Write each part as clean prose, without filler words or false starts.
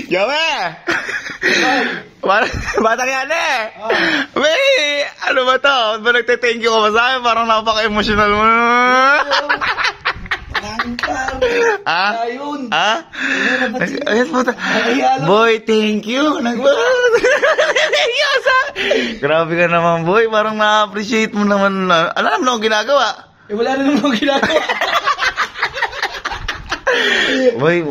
Yawe! Batang yan eh! May, ano ba to? Ba't ba nagte-thank you ka ba sa akin? Parang napaka-emotional mo. Ha? Ha? Boy, thank you. Grabe ka naman, boy. Parang na-appreciate mo naman. Alam mo akong ginagawa? Eh, wala rin naman akong ginagawa. Boy,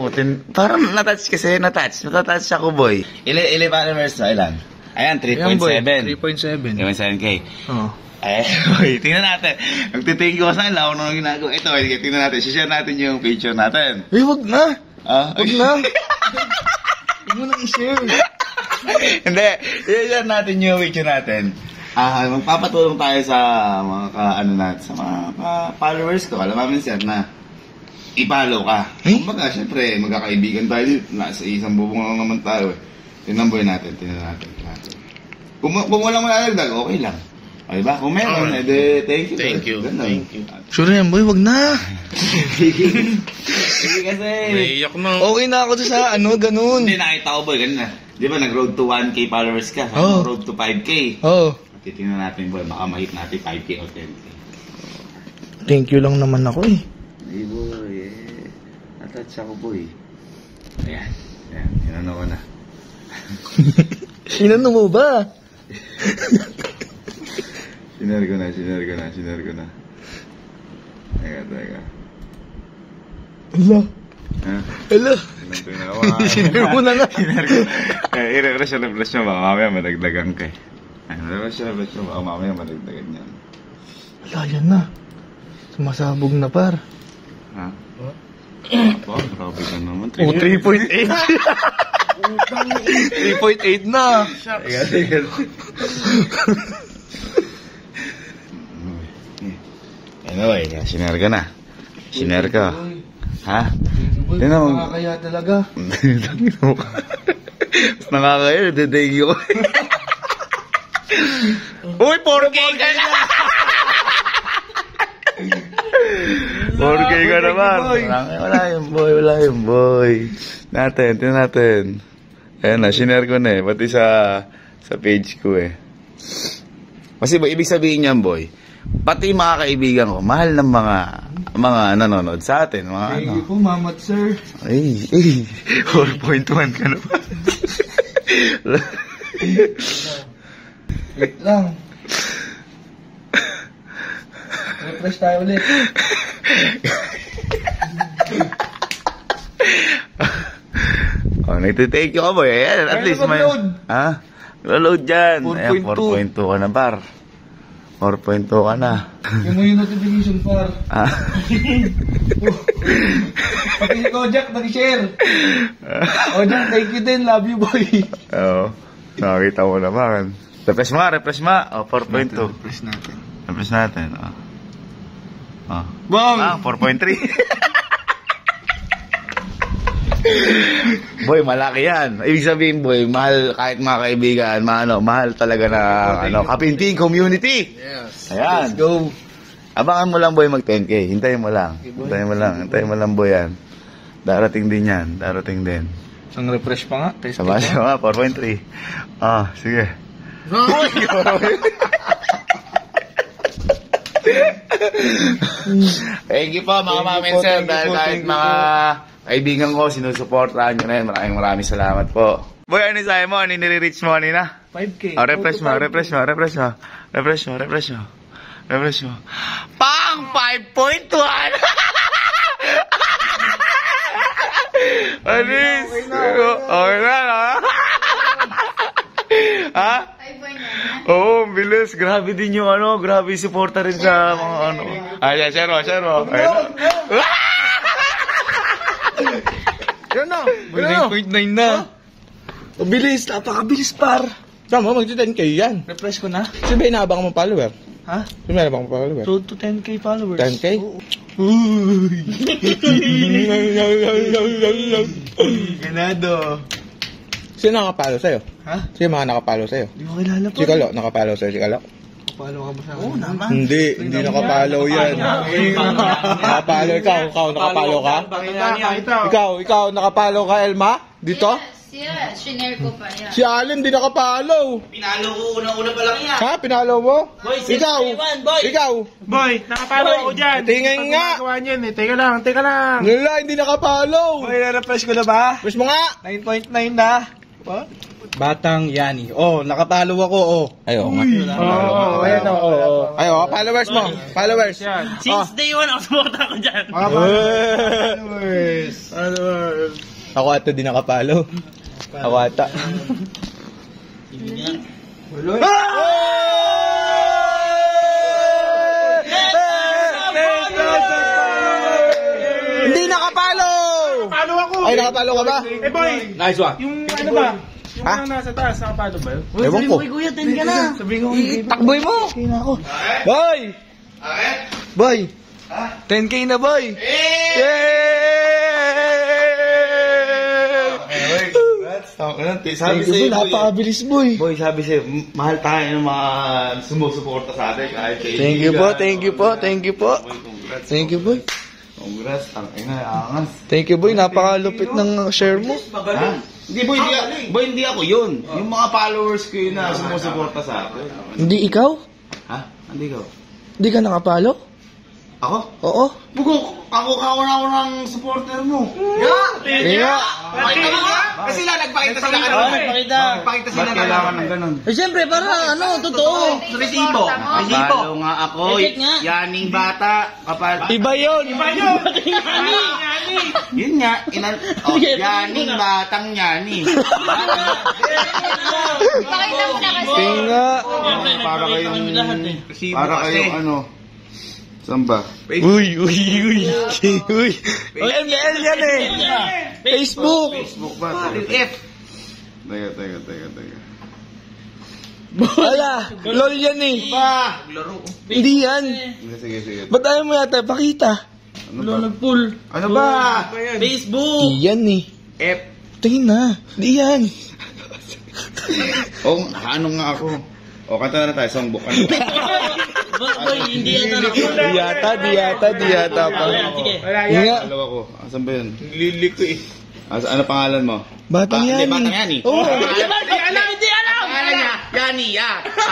parang natouch kasi, natouch ako, boy. Ilan followers na, ilan? Ayan, 3.7. 3.7K. Oo. Eh, boy, tingnan natin. Nagtithank you ka sa akin, lawak na ginagawa. Ito, tingnan natin. Share natin yung picture natin. Eh, wag na. Wag na. Huwag mo nang i-share. Hindi, i-share natin yung picture natin. Magpapatulong tayo sa mga sa mga followers ko. Alam namin, sir, na i-follow ka. Kumbaga, syempre, magkakaibigan tayo dito. Nasa isang bubong lang naman tayo. Tingnan natin. Kung walang malalagdag, okay lang. Okay ba? Kung meron, thank you. Thank you. Sure yan, boy, wag na. Sige kasi. Naiyak na. Okay na ako sa ganun. Hindi, nakita ko, boy, ganun na. Di ba, nag-road to 1K followers ka? Road to 5K. Oo. Titingnan natin, boy, baka ma-hit natin 5K o 10K. Thank you lang naman ako eh. Hey, boy, natouch ako, boy. Ayan, inano ko na. Inano mo ba? Sinare ko na. Teka. Ala. Ha? Ala. Sinare mo na nga. Sinare ko. I-refresh mo. Baka mamaya madagdagan ka eh. Refresh mo. Baka mamaya madagdagan yan. Ala, yan na. Sumasabog na, par. Ha? Grabe ka naman. 3.8. 3.8 na. Sige. Anyway, sinare ka na. Sinare ka. Ha? Boy, nakakaya talaga. Nakakaya, thank you. Uy, 4K ka na! 4K ka naman. Wala yung boy. Tingnan natin. Ayan na, sinare ko na eh. Pati sa page ko eh. Kasi boy, ibig sabihin niyan, boy, pati mga kaibigan ko, mahal ng mga nanonood sa atin. Thank you po, mamat sir. Ay, 4.1 ka na ba? Wait lang. Refresh tayo ulit. Nagtitake you ka, boy. Ayan, at least may... Ha? Load dyan. 4.2 ka na, par. 4.2 ka na. Yung mo yung notification, par. Pati Kojak, nag-share. Kojak, thank you din. Love you, boy. Oo. Nakakita mo naman. Refresh mo. 4.2. Refresh natin. Bang! 4.3. Boy, malaki yan. Ibig sabihin, boy, mahal kahit mga kaibigan, mahal talaga na Kapinting community. Yes. Ayan. Let's go. Abangan mo lang, boy, mag 10K. Hintayin mo lang, boy, yan. Darating din yan. Isang refresh pa nga. Sama, 4.3. Sige. Thank you po, mga mamin, sir. Dahil kahit mga kaibigan ko, sinusuportahan nyo na yun. Maraming salamat po. Boy, ano sa'yo mo? Ano yung nire-reach mo kanina? 5K. Refresh mo. Pang 5.1! Anis! Okay na, ha? Oo, bilis. Grabe din yung grabe yung suporta rin sa mga Ayan, share mo. Yan na. 9.9 na. Bilis, napakabilis, par. Tama, mag-10K yan. Refresh ko na. Sabi, inaabang mo follower. Ha? Sabi, inaabang mo follower. Road to 10K followers. 10K? Uy! Ganado. Sino nakapalo sa'yo? Ha? Sino mga nakapalo sa'yo? Hindi mo kilala po. Si Kalo, nakapalo sa'yo si Kalo? Oo naman. Hindi nakapalo yan. Nakapalo ikaw, nakapalo ka? Ikaw, nakapalo ka, Elma? Dito? Yes, shinare ko pa yan. Si Allen, di nakapalo. Pinalo ko unang-una pa lang yan. Ha? Pinalo mo? Boy, Ikaw, 631, boy. ikaw. Boy, nakapalo ako dyan. Tingin nga. Ginagawa niyan eh. Teka lang. Wala, hindi nakapalo. Boy, na-refresh ko na ba? Press mo nga. 9.9 na. Batang Yani. Oh, nakapalo ako, oh. Ayo nga. Oo, ayan o. Ayo, followers mo. Followers. Since day 1 ako suporta ko dyan. Followers. Ako ata di nakapalo. Ako ata. Hindi nakapalo! Paano ako? Ay, nakapalo ka ba? Eh boy, Nice one. yung ano ba? Yung Ha? nasa taas, nakapalo ba yun? Ewan ko. Kuya, 10 ka na. Sabihin ko, Takboy mo. Boy! Boy! 10K na, boy! Sabi Thank you, boy. Napakabilis, boy. Boy, sabi sa'yo, mahal tayo ng mga sumusuporta sa atin kahit kaibigan. Thank you po, thank you po, thank you po. Boy, congrats. Thank you, boy. Congrats, tangina, angas. Thank you, boy. Napakalupit ng share mo. Ha? Hindi, boy, hindi ako yun. Yung mga followers ko yun na sumusuporta sa akin. Hindi ikaw? Ha? Hindi ko. Hindi ka nakapalo? Ako? Oo. Bugo, ako ng supporter mo. Kaya, Kasi nagpakita sila Nagpakita sila kailangan ng ganun. Eh, siyempre, para ano, totoo. Resibo. Palo nga ako, Legit nga. yaning bata, kapal. iba yun. Yun nga, yaning batang yani. Pakita mo na kasi. Tinga. Para kayong ano. Saan ba? Uy. Uy, ML yan eh. Facebook. Facebook ba? F. Teka. Wala. LOL yan eh. Hindi yan. Sige. Ba't ayaw mo yata? Pakita. Ano ba? Nag-pull. Ano ba? Facebook. Di yan eh. F. Tingin na. Di yan. Oh, ano nga ako. O, kanta na tayo, songbook. Ano ba? Boy, hindi yata Di yata pa. Sige. Yun nga. Dalawa ko. Asan ba yun? Lilik ko eh. Ano pangalan mo? Batang yan eh. Batang yani. Oo. Hindi alam. Pangalan niya, Yani ya.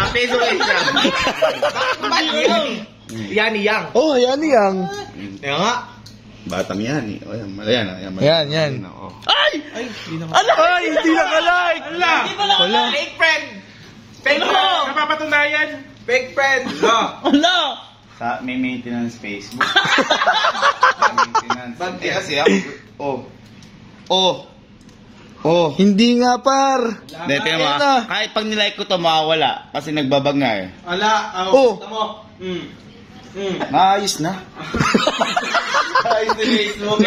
Peso lang siya. Yani yang. Oh, yan yang. Kaya nga. Batang yani. O yan, yan. Yan. Oh. Ay, hindi nakalike. Wala. Fake friend. Napapatunayan. Fake friend. Ano? Sa may maintenance Facebook. Maintenance. Kasi ako. Oh. Hindi nga par. Hindi, tingnan mo. Ayan na. Kahit pag nilike ko to, mawawala. Kasi nagbabag nga eh. Oh. Maayos na. Ayos na Facebook.